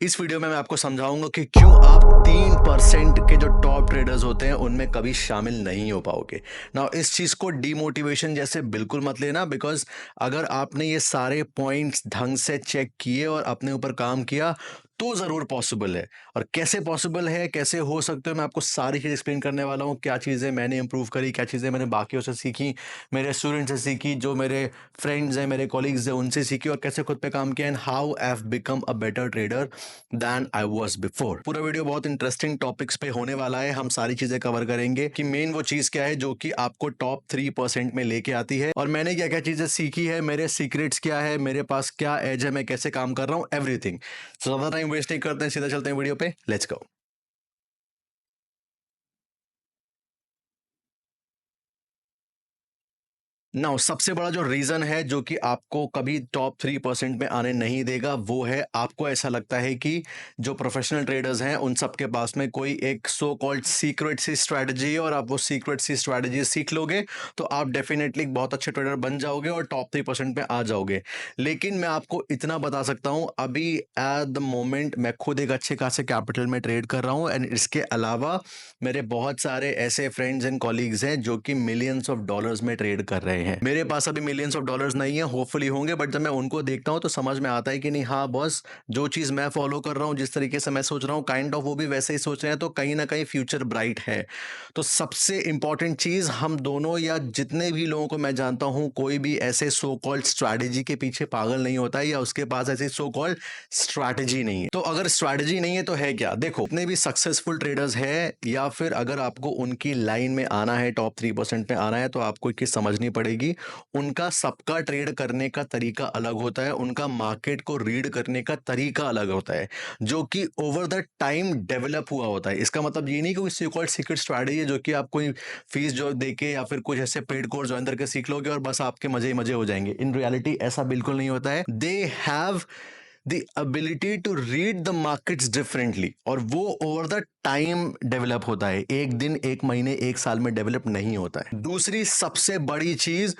इस वीडियो में मैं आपको समझाऊंगा कि क्यों आप 3% के जो टॉप ट्रेडर्स होते हैं उनमें कभी शामिल नहीं हो पाओगे ना। इस चीज को डीमोटिवेशन जैसे बिल्कुल मत लेना, बिकॉज अगर आपने ये सारे पॉइंट्स ढंग से चेक किए और अपने ऊपर काम किया तो जरूर पॉसिबल है। और कैसे पॉसिबल है, कैसे हो सकते हो, मैं आपको सारी चीज एक्सप्लेन करने वाला हूँ। क्या चीजें मैंने इंप्रूव करी, क्या चीजें मैंने बाकियों से सीखी, मेरे स्टूडेंट से सीखी, जो मेरे फ्रेंड्स हैं, मेरे कॉलीग्स हैं, उनसे सीखी, और कैसे खुद पे काम किया, and how I have become a better trader than I was before. पूरा वीडियो बहुत इंटरेस्टिंग टॉपिक्स पे होने वाला है। हम सारी चीजें कवर करेंगे कि मेन वो चीज क्या है जो कि आपको टॉप 3% में लेके आती है, और मैंने क्या क्या चीजें सीखी है, मेरे सीक्रेट्स क्या है, मेरे पास क्या एज है, मैं कैसे काम कर रहा हूँ, एवरीथिंग। तो ज्यादा टाइम वेस्ट नहीं करते हैं, सीधा चलते हैं वीडियो पे, लेट्स गो। नाउ सबसे बड़ा जो रीजन है जो कि आपको कभी टॉप 3% में आने नहीं देगा, वो है आपको ऐसा लगता है कि जो प्रोफेशनल ट्रेडर्स हैं उन सबके पास में कोई एक सो कॉल्ड सीक्रेट सी स्ट्रैटेजी है, और आप वो सीक्रेट सी स्ट्रैटेजी सीख लोगे तो आप डेफिनेटली एक बहुत अच्छे ट्रेडर बन जाओगे और टॉप 3% में आ जाओगे। लेकिन मैं आपको इतना बता सकता हूँ, अभी एट द मोमेंट मैं खुद एक अच्छे खासे कैपिटल में ट्रेड कर रहा हूँ, एंड इसके अलावा मेरे बहुत सारे ऐसे फ्रेंड्स एंड कॉलीग्स हैं जो कि मिलियंस ऑफ डॉलर्स में ट्रेड कर रहे हैं। मेरे पास अभी मिलियंस ऑफ डॉलर्स नहीं है, होपफुली होंगे, बट जब मैं उनको देखता हूँ तो समझ में आता है कि नहीं, हाँ बॉस, जो चीज मैं फॉलो कर रहा हूँ, जिस तरीके से मैं सोच रहा हूँ, काइंड ऑफ वो भी वैसे ही सोच रहे हैं, तो कहीं ना कहीं फ्यूचर ब्राइट है। तो सबसे इंपॉर्टेंट चीज, हम दोनों या जितने भी लोगों को मैं जानता हूं, कोई भी ऐसे सो कॉल्ड स्ट्रैटेजी के पीछे पागल नहीं होता है, या उसके पास ऐसी सो कॉल्ड स्ट्रैटेजी नहीं है। तो अगर स्ट्रैटेजी नहीं है तो है क्या? देखो, इतने भी सक्सेसफुल ट्रेडर्स हैं, या फिर अगर आपको उनकी लाइन में आना है, टॉप 3% में आना है, तो आपको एक चीज समझनी पड़ेगी। उनका सबका ट्रेड करने का तरीका अलग होता है, उनका मार्केट को रीड करने का तरीका अलग होता है, जो कि ओवर द टाइम डेवलप हुआ होता है। इसका मतलब ये नहीं कि कोई कॉल्ड सीक्रेट स्ट्रैटेजी है जो कि आप कोई फीस जो दे के या फिर कुछ ऐसे पेड कोर्स ज्वाइन करके सीख लोगे और बस आपके मजे ही मजे हो जाएंगे। इन रियलिटी ऐसा बिल्कुल नहीं होता है। They have the ability to read the markets differently, और वो ओवर द टाइम डेवलप होता है, एक दिन, एक महीने, एक साल में डेवलप नहीं होता है। दूसरी सबसे बड़ी चीज,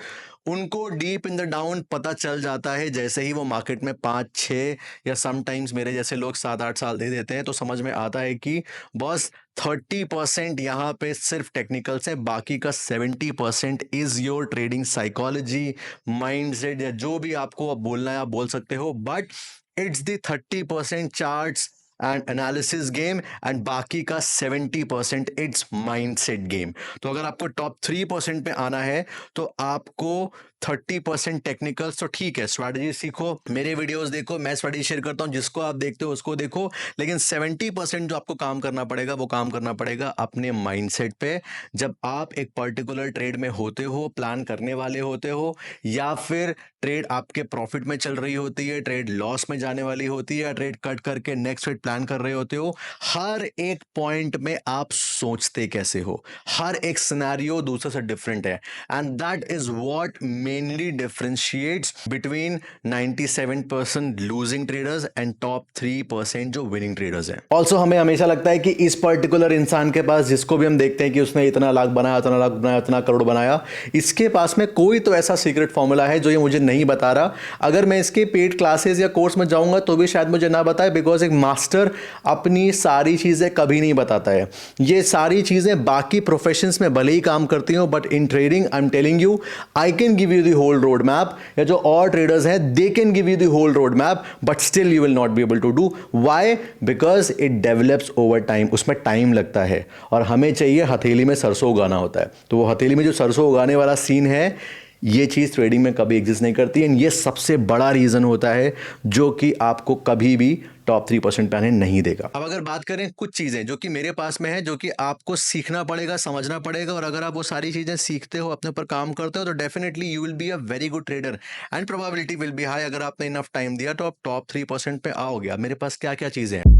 उनको डीप इन द डाउन पता चल जाता है, जैसे ही वो मार्केट में 5 6 या समटाइम्स मेरे जैसे लोग 7 8 साल दे देते हैं, तो समझ में आता है कि बॉस 30% यहाँ पे सिर्फ टेक्निकल्स है, बाकी का 70% is your trading psychology, mind set, या जो भी आपको अब बोलना है आप बोल सकते हो, but it's the 30% charts and analysis game, and बाकी का 70% इट्स माइंडसेट गेम। तो अगर आपको टॉप 3% पे आना है तो आपको 30% टेक्निकल्स तो ठीक है, स्ट्रैटेजी सीखो, मेरे वीडियोस देखो, मैं स्ट्रैटेजी शेयर करता हूं, जिसको आप देखते हो उसको देखो, लेकिन 70% जो आपको काम करना पड़ेगा वो काम करना पड़ेगा अपने माइंडसेट पे। जब आप एक पर्टिकुलर ट्रेड में होते हो, प्लान करने वाले होते हो, या फिर ट्रेड आपके प्रॉफिट में चल रही होती है, ट्रेड लॉस में जाने वाली होती है, या ट्रेड कट करके नेक्स्ट ट्रेड प्लान कर रहे होते हो, हर एक पॉइंट में आप सोचते कैसे हो, हर एक सिनेरियो दूसरे से डिफरेंट है, and that is what mainly differentiates between 97% losing traders and top 3% जो विनिंग ट्रेडर्स हैं। ऑल्सो हमें हमेशा लगता है कि इस पर्टिकुलर इंसान के पास, जिसको भी हम देखते हैं कि उसने इतना लाख बनाया, उतना लाख बनाया, उतना करोड़ बनाया, इसके पास में कोई तो ऐसा सीक्रेट फॉर्मूला है जो ये मुझे नहीं बता रहा। अगर मैं इसके पेड क्लासेस या कोर्स में जाऊंगा तो भी शायद मुझे ना बताए, बिकॉज एक मास्टर अपनी सारी चीजें कभी नहीं बताता है। ये सारी चीजें बाकी प्रोफेशंस में भले ही काम करती हो, but in trading I am telling you, I can give you the whole road map, या जो और ट्रेडर्स हैं they can give you the whole road map, but still you will not be able to do. Why? Because it develops over time, उसमें time लगता है, और हमें चाहिए हथेली में सरसों उगाना होता है, तो वो हथेली में जो सरसों उगाने वाला सीन है, ये चीज़ ट्रेडिंग में कभी एग्जिस्ट नहीं करती, एंड ये सबसे बड़ा रीज़न होता है जो कि आपको कभी भी टॉप 3% पे आने नहीं देगा। अब अगर बात करें कुछ चीज़ें जो कि मेरे पास में है, जो कि आपको सीखना पड़ेगा, समझना पड़ेगा, और अगर आप वो सारी चीज़ें सीखते हो, अपने ऊपर काम करते हो, तो definitely you will be a very good trader, and probability will be high. अगर आपने इनफ टाइम दिया तो आप टॉप 3% पे आओगे। अब मेरे पास क्या क्या चीज़ें हैं?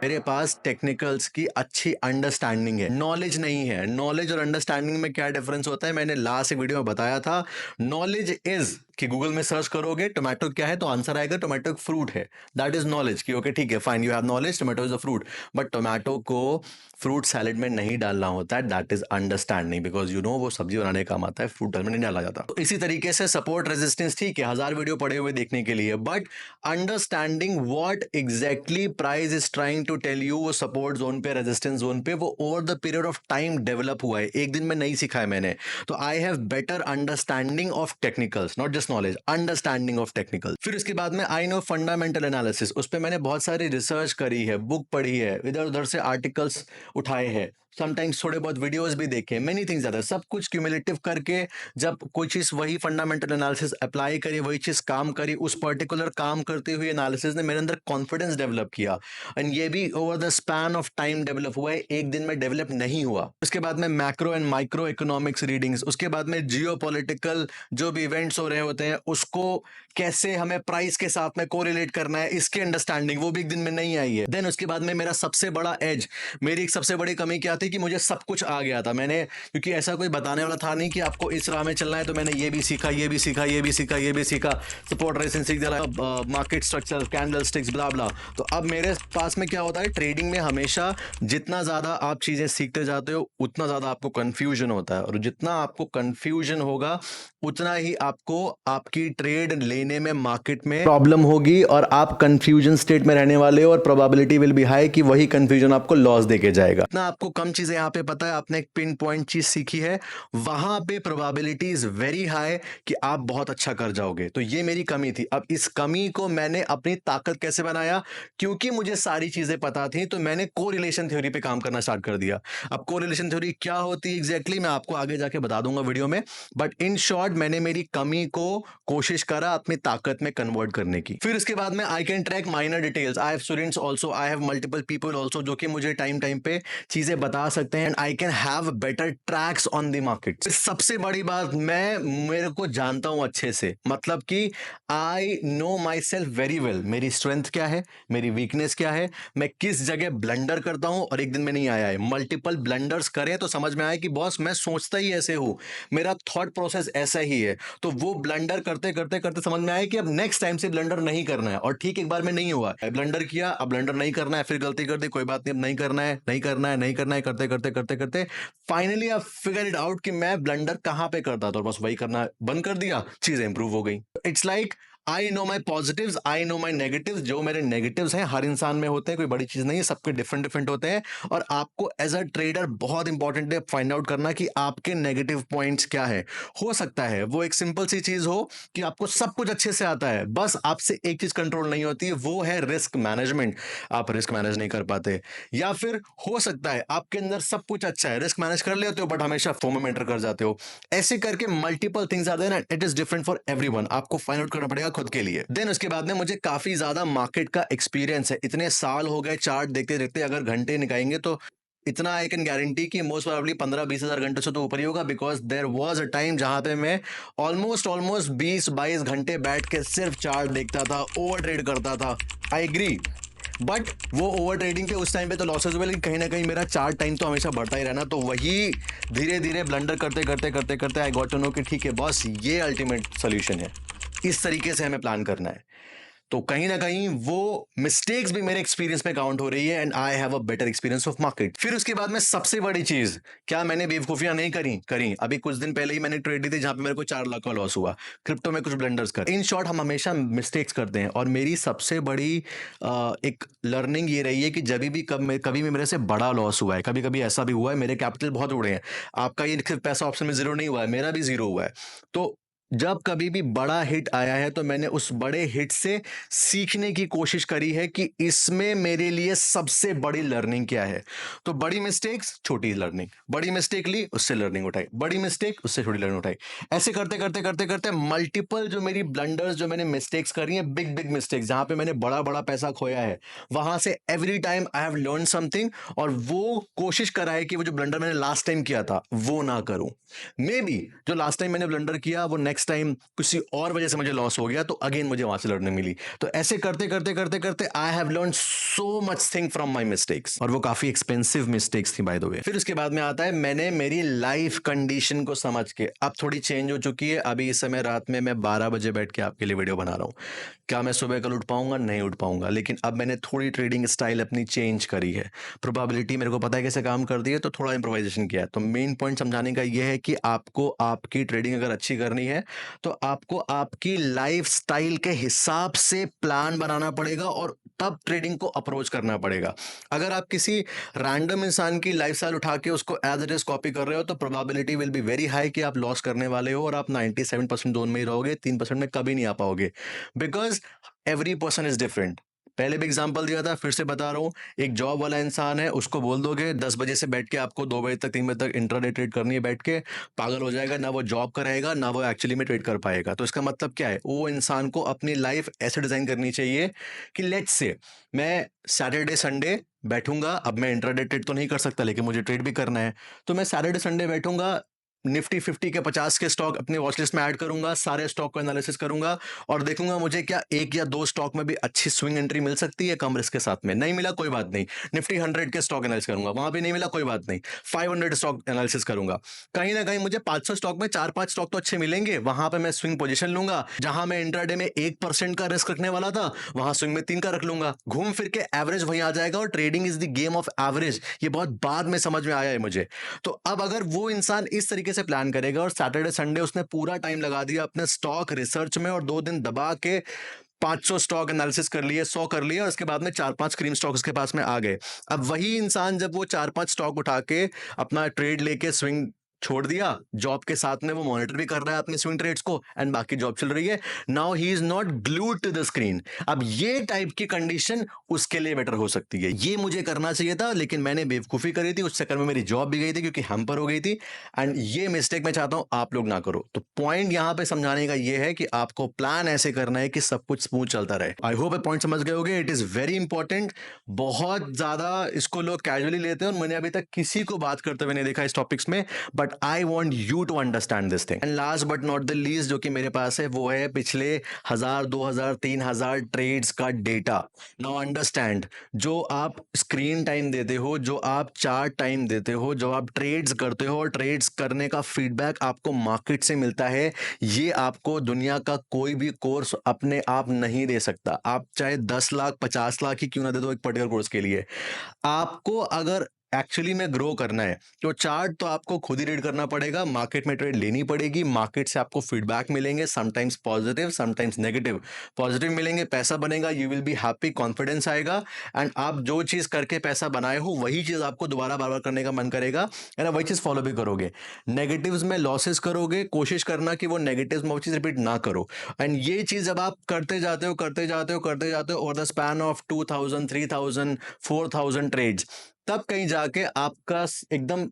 मेरे पास टेक्निकल्स की अच्छी अंडरस्टैंडिंग है, नॉलेज नहीं है। नॉलेज और अंडरस्टैंडिंग में क्या डिफरेंस होता है, मैंने लास्ट वीडियो में बताया था। नॉलेज इज कि गूगल में सर्च करोगे टोमेटो क्या है तो आंसर आएगा टोमेटो एक फ्रूट है। दैट इज नॉलेज कि ओके ठीक है fine, you have knowledge tomato is a fruit. But tomato को फ्रूट सैलेड में नहीं डालना होता है, that is understanding, because you know वो सब्जी बनाने का काम आता है, फ्रूट में नहीं डाला जाता। तो इसी तरीके से सपोर्ट रेजिस्टेंस ठीक है, 1000 वीडियो पड़े हुए देखने के लिए, but understanding what exactly price is trying to tell you, वो सपोर्ट जोन पे रेजिस्टेंस जोन पे वो over the period of time develop हुआ है, एक दिन में नहीं सीखा है मैंने। तो I have better understanding of technicals, not just knowledge, understanding of technical. फिर उसके बाद में आई नो फंडामेंटल एनालिसिस, उस पर मैंने बहुत सारी रिसर्च करी है, बुक पढ़ी है, इधर उधर से आर्टिकल्स उठाए हैं, समटाइम्स थोड़े बहुत वीडियोस भी देखे, मेनी थिंग्स ज्यादा, सब कुछ क्यूमुलेटिव करके जब कोई चीज वही फंडामेंटल एनालिसिस अप्लाई करी, वही चीज काम करी, उस पर्टिकुलर काम करते हुए एनालिसिस ने मेरे अंदर कॉन्फिडेंस डेवलप किया। एंड ये भी over the span of time develop हुआ है, एक दिन में डेवलप नहीं हुआ। उसके बाद में macro and micro economics readings, उसके बाद में जियो पॉलिटिकल जो भी इवेंट्स हो रहे होते हैं उसको कैसे हमें प्राइस के साथ में कोरिलेट करना है, इसकी अंडरस्टैंडिंग वो भी एक दिन में नहीं आई है। देन उसके बाद में मेरा सबसे बड़ा एज, मेरी एक सबसे बड़ी कमी क्या थी कि मुझे सब कुछ आ गया था, मैंने क्योंकि ऐसा कोई बताने वाला था नहीं कि आपको इस राह में चलना है, तो मैंने ये भी सीखा, ये भी सीखा, ये भी सीखा, ये भी सीखा, सपोर्ट रेजिस्टेंस सीख दिया, मार्केट स्ट्रक्चर, कैंडल स्टिक्स, ब्ला ब्ला। तो अब मेरे पास में क्या होता है, ट्रेडिंग में हमेशा जितना ज्यादा आप चीजें सीखते जाते हो उतना ज्यादा आपको कंफ्यूजन होता है, और जितना आपको कंफ्यूजन होगा उतना ही आपको आपकी ट्रेड लेने में मार्केट में प्रॉब्लम होगी, और आप कंफ्यूजन स्टेट में रहने वाले हो, और प्रोबेबिलिटी विल बी हाई कि वही कंफ्यूजन आपको लॉस देके जाएगा। इतना आपको कम चीजें यहाँ पे पता है, आपने एक पिन पॉइंट चीज सीखी है, वहां पे प्रोबेबिलिटी इज वेरी हाई कि आप बहुत अच्छा कर जाओगे। तो ये मेरी कमी थी। अब इस कमी को मैंने अपनी ताकत कैसे बनाया, क्योंकि मुझे सारी चीजें पता थी, तो मैंने कोरिलेशन थ्योरी पे काम करना स्टार्ट कर दिया। अब कोरिलेशन थ्योरी क्या होती है एग्जैक्टली मैं आपको आगे जाके बता दूंगा वीडियो में, बट इन शॉर्ट मैंने मेरी कमी को कोशिश करा अपनी ताकत में कन्वर्ट करने की। फिर उसके बाद में I can track minor details, I have students also, I have multiple people also जो कि मुझे टाइम टाइम पे चीजें बता सकते हैं, and I can have better tracks on the market. सबसे बड़ी बात, मैं मेरे को जानता हूं अच्छे से, मतलब कि I know my self very well, मेरी स्ट्रेंथ क्या है, मेरी वीकनेस क्या है, मैं किस जगह ब्लंडर करता हूं, और एक दिन में नहीं आया है, मल्टीपल ब्लंडर्स करें तो समझ में आया कि बॉस मैं सोचता ही ऐसे हूं, मेरा थॉट प्रोसेस ऐसा ही है। तो वो ब्लंडर करते करते करते समझ में आया कि अब नेक्स्ट टाइम से ब्लंडर नहीं करना है, और ठीक एक बार में नहीं हुआ, ब्लंडर किया, अब ब्लंडर नहीं करना है, फिर गलती कर दी, कोई बात नहीं, अब नहीं करना है, नहीं करना है, नहीं करना है, करते करते करते करते finally I figure it out कि मैं ब्लंडर कहां पे करता था, और बस वही करना बंद कर दिया, चीजें इंप्रूव हो गई। It's like I know my positives, I know my negatives. जो मेरे नेगेटिव्स हैं हर इंसान में होते हैं, कोई बड़ी चीज नहीं है, सबके डिफरेंट डिफरेंट होते हैं, और आपको एज अ ट्रेडर बहुत इंपॉर्टेंट है फाइंड आउट करना कि आपके नेगेटिव पॉइंट्स क्या है। हो सकता है वो एक सिंपल सी चीज हो कि आपको सब कुछ अच्छे से आता है, बस आपसे एक चीज कंट्रोल नहीं होती है, वो है रिस्क मैनेजमेंट, आप रिस्क मैनेज नहीं कर पाते। या फिर हो सकता है आपके अंदर सब कुछ अच्छा है, रिस्क मैनेज कर लेते हो, बट हमेशा फोमो में एंटर कर जाते हो। ऐसे करके multiple things are there and it is different for everyone, आपको फाइंड आउट करना पड़ेगा खुद के लिए। देन उसके बाद में मुझे काफी ज्यादा मार्केट का एक्सपीरियंस है, इतने साल हो गए चार्ट देखते देखते, अगर घंटे निकालेंगे तो इतना आई कैन गारंटी कि मोस्ट प्रोबेबली 15-20 हजार घंटे से तो ऊपर ही होगा, because there was a time जहां पे मैं ऑलमोस्ट ऑलमोस्ट 20-22 घंटे बैठ के सिर्फ चार्ट देखता था, ओवर ट्रेड करता था। आई एग्री, बट वो ओवर ट्रेडिंग के उस टाइम पे तो लॉसेस हुए, लेकिन कहीं ना कहीं मेरा चार्ट टाइम तो हमेशा बढ़ता ही रहना। तो वही धीरे धीरे ब्लंडर करते करते करते करते आई गॉट टू नो कि ठीक है बॉस, ये अल्टीमेट सोल्यूशन है, इस तरीके से हमें प्लान करना है। तो कहीं ना कहीं वो मिस्टेक्स भी मेरे एक्सपीरियंस में काउंट हो रही है, and I have a better experience of market. फिर उसके बाद में सबसे बड़ी चीज, क्या मैंने बेवकूफियां नहीं करी? करी। अभी कुछ दिन पहले ही मैंने ट्रेड ली थी जहां पे मेरे को 4 लाख का लॉस हुआ, क्रिप्टो में कुछ ब्लंडर्स कर। इन शॉर्ट हम हमेशा मिस्टेक्स करते हैं, और मेरी सबसे बड़ी एक लर्निंग ये रही है कि जब भी कभी भी मेरे से बड़ा लॉस हुआ है, कभी कभी ऐसा भी हुआ है, मेरे कैपिटल बहुत उड़े हैं, आपका ये सिर्फ पैसा ऑप्शन में जीरो नहीं हुआ है, मेरा भी जीरो हुआ है। तो जब कभी भी बड़ा हिट आया है तो मैंने उस बड़े हिट से सीखने की कोशिश करी है कि इसमें मेरे लिए सबसे बड़ी लर्निंग क्या है। तो बड़ी मिस्टेक्स, छोटी लर्निंग, बड़ी मिस्टेक ली, उससे लर्निंग उठाई, बड़ी मिस्टेक, उससे छोटी लर्निंग उठाई। ऐसे करते करते करते करते मल्टीपल जो मेरी ब्लंडर्स, जो मैंने मिस्टेक्स करी हैं, बिग बिग मिस्टेक्स जहां पे मैंने बड़ा बड़ा पैसा खोया है, वहां से every time I have learn something, और वो कोशिश करा है कि वो जो ब्लंडर मैंने लास्ट टाइम किया था वो ना करूं। मे बी जो लास्ट टाइम मैंने ब्लंडर किया वो नेक्स्ट नेक्स्ट टाइम किसी और वजह से मुझे लॉस हो गया तो अगेन मुझे वहां से लर्निंग मिली। तो ऐसे करते करते करते करते I have learn so much thing from my mistakes, और वो काफी एक्सपेंसिव मिस्टेक्स थी बाय द वे। फिर उसके बाद में आता है मैंने मेरी लाइफ कंडीशन को समझ के, अब थोड़ी चेंज हो चुकी है। अभी इस समय रात में मैं 12 बजे बैठ के आपके लिए वीडियो बना रहा हूँ। क्या मैं सुबह कल उठ पाऊंगा? नहीं उठ पाऊंगा, लेकिन अब मैंने थोड़ी ट्रेडिंग स्टाइल अपनी चेंज करी है। प्रोबेबिलिटी मेरे को पता है कैसे काम करती है, तो थोड़ा इम्प्रोवाइजेशन किया है। तो मेन पॉइंट समझाने का ये है कि आपको आपकी ट्रेडिंग अगर अच्छी करनी है तो आपको आपकी लाइफ स्टाइल के हिसाब से प्लान बनाना पड़ेगा और तब ट्रेडिंग को अप्रोच करना पड़ेगा। अगर आप किसी रैंडम इंसान की लाइफ स्टाइल उठा के उसको एज इट इज कॉपी कर रहे हो तो probability will be very high कि आप लॉस करने वाले हो और आप 97% जोन में ही रहोगे, 3% में कभी नहीं आ पाओगे, because every person is different. पहले भी एग्जांपल दिया था, फिर से बता रहा हूँ। एक जॉब वाला इंसान है, उसको बोल दोगे 10 बजे से बैठ के आपको 2 बजे तक 3 बजे तक इंट्राडे ट्रेड करनी है बैठ के, पागल हो जाएगा, ना वो जॉब का रहेगा ना वो एक्चुअली में ट्रेड कर पाएगा। तो इसका मतलब क्या है? वो इंसान को अपनी लाइफ ऐसे डिजाइन करनी चाहिए कि लेट्स से मैं सैटरडे संडे बैठूंगा। अब मैं इंट्राडे ट्रेड तो नहीं कर सकता, लेकिन मुझे ट्रेड भी करना है, तो मैं सैटरडे संडे बैठूंगा, निफ्टी 50 के 50 के स्टॉक अपनी वॉच लिस्ट में ऐड करूंगा, सारे स्टॉक को एनालिसिस करूंगा और देखूंगा मुझे क्या एक या दो स्टॉक में भी अच्छी स्विंग एंट्री मिल सकती है कम रिस्क के साथ में। नहीं मिला कोई बात नहीं, निफ्टी 100 के स्टॉक एनालिसिस करूंगा, वहां भी नहीं मिला कोई बात नहीं, 500 स्टॉक एनालिसिस करूंगा। कहीं ना कहीं मुझे 500 स्टॉक में 4-5 स्टॉक तो अच्छे मिलेंगे, वहां पे मैं स्विंग पोजीशन लूंगा। जहां मैं इंट्राडे में 1% का रिस्क रखने वाला था, वहां स्विंग में 3 का रख लूंगा। घूम फिर के एवरेज वही आ जाएगा, और trading is the game of average. ये बहुत बाद में समझ में आया है मुझे। तो अब अगर वो इंसान इस तरीके से प्लान करेगा और सैटरडे संडे उसने पूरा टाइम लगा दिया अपने स्टॉक रिसर्च में और 2 दिन दबा के 500 स्टॉक एनालिसिस कर लिए, 100 कर लिए, और उसके बाद में 4-5 क्रीम स्टॉक उसके पास में आ गए। अब वही इंसान जब वो 4-5 स्टॉक उठा के अपना ट्रेड लेके स्विंग छोड़ दिया, जॉब के साथ में वो मॉनिटर भी कर रहा है अपने स्विंग ट्रेड्स को एंड बाकी जॉब चल रही है, now he is not glued to the screen. अब ये टाइप की कंडीशन उसके लिए बेटर हो सकती है। ये मुझे करना चाहिए था, लेकिन मैंने बेवकूफी करी थी, उस चक्कर में मेरी जॉब भी गई थी क्योंकि हैम्पर हो गई थी। एंड ये मिस्टेक मैं चाहता हूं आप लोग ना करो। तो पॉइंट यहां पे समझाने का ये है कि आपको प्लान ऐसे करना है कि सब कुछ स्मूथ चलता रहे। आई होप पॉइंट समझ गए होगे। It is very important. बहुत ज्यादा इसको लोग कैजुअली लेते हैं और मैंने अभी तक किसी को बात करते हुए नहीं देखा इस टॉपिक्स में, but I want you to understand this thing. And last but not the least जो कि मेरे पास है वो है पिछले 1000, 2000, 3000 ट्रेड्स का डेटा। नाउ अंडरस्टैंड, जो आप स्क्रीन टाइम देते हो, जो आप चार्ट टाइम देते हो, जो आप ट्रेड्स करते हो और ट्रेड्स करने का फीडबैक आपको मार्केट से मिलता है, ये आपको दुनिया का कोई भी कोर्स अपने आप नहीं दे सकता। आप चाहे 10 लाख 50 लाख ही क्यों ना दे दो एक पर्टिकुलर कोर्स के लिए, आपको अगर एक्चुअली में ग्रो करना है तो चार्ट तो आपको खुद ही रीड करना पड़ेगा, मार्केट में ट्रेड लेनी पड़ेगी, मार्केट से आपको फीडबैक मिलेंगे, sometimes positive sometimes negative. Positive मिलेंगे, पैसा बनेगा, you will be happy, confidence आएगा, एंड आप जो चीज करके पैसा बनाए हो वही चीज आपको दोबारा बार बार करने का मन करेगा, एंड वही चीज फॉलो भी करोगे। नेगेटिव्स में लॉसेस करोगे, कोशिश करना कि वो नेगेटिव्स में वो चीज रिपीट ना करो। एंड ये चीज जब आप करते जाते हो करते जाते हो करते जाते हो over the span of 2000, 3000, 4000 trades, तब कहीं जाके आपका एकदम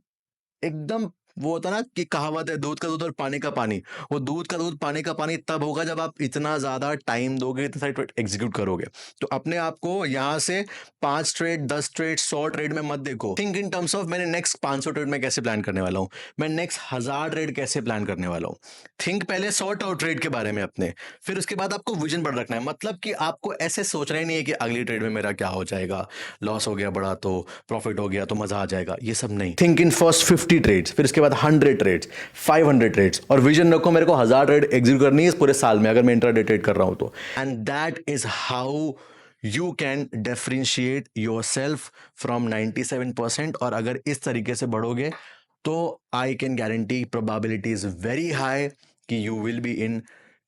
एकदम वो होता ना कि कहावत है, दूध का दूध और पानी का पानी। वो दूध का दूध पानी का पानी तब होगा जब आप इतना ज्यादा टाइम दोगे, इतना सारी ट्रेड एग्जीक्यूट करोगे। तो अपने आप को यहाँ से 5 ट्रेड 10 ट्रेड 100 ट्रेड में मत देखो। थिंक इन टर्म्स ऑफ मैंने नेक्स्ट 500 ट्रेड में कैसे प्लान करने वाला हूँ, मैं नेक्स्ट 1000 ट्रेड कैसे प्लान करने वाला हूँ। थिंक पहले 100 ट्रेड के बारे में अपने, फिर उसके बाद आपको विजन बढ़ रखना है। मतलब कि आपको ऐसे सोचना ही नहीं है कि अगली ट्रेड में मेरा क्या हो जाएगा, लॉस हो गया बड़ा तो प्रॉफिट हो गया तो मजा आ जाएगा, ये सब नहीं। थिंक इन फर्स्ट 50 ट्रेड्स, फिर उसके बाद 100 ट्रेड्स, 500 ट्रेड्स, और विजन रखो मेरे को 1000 ट्रेड एग्जीक्यूट करनी है इस पूरे साल में अगर मैं इंट्राडे ट्रेड कर रहा हूं तो। And that is how you can differentiate yourself from 97%। और अगर इस तरीके से बढ़ोगे तो I can guarantee probability is very high कि you will be in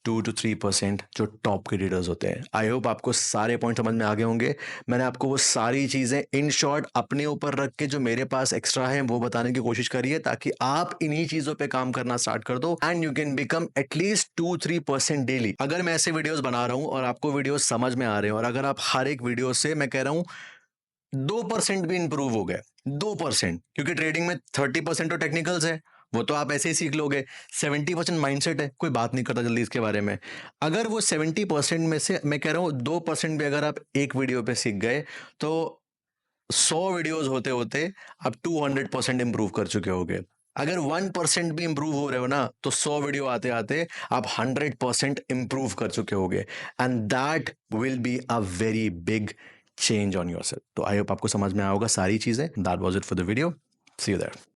2 to 3% जो टॉप के ट्रेडर्स होते हैं। आई होप आपको सारे पॉइंट समझ में आ गए होंगे। मैंने आपको वो सारी चीजें इन शॉर्ट अपने ऊपर रख के जो मेरे पास एक्स्ट्रा है वो बताने की कोशिश करिए, ताकि आप इन्हीं चीजों पे काम करना स्टार्ट कर दो and you can become at least 2-3% daily. अगर मैं ऐसे वीडियोस बना रहा हूं और आपको वीडियोस समझ में आ रहे हैं, और अगर आप हर एक वीडियो से मैं कह रहा हूं 2% भी इंप्रूव हो गए, 2%, क्योंकि ट्रेडिंग में 30% तो टेक्निकल्स है, वो तो आप ऐसे ही सीख लोगे। 70% माइंडसेट है, कोई बात नहीं करता जल्दी इसके बारे में। अगर वो 70% में से मैं कह रहा हूँ 2% भी अगर आप एक वीडियो पे सीख गए, तो 100 वीडियोस होते होते आप 200% इंप्रूव कर चुके होगे। अगर 1% भी इंप्रूव हो रहे हो ना, तो 100 वीडियो आते आते आप 100% इंप्रूव कर चुके होगे, and that will be a very big change on your self. तो आई होप आपको समझ में आया होगा सारी चीजें। That was it for the video. See you there.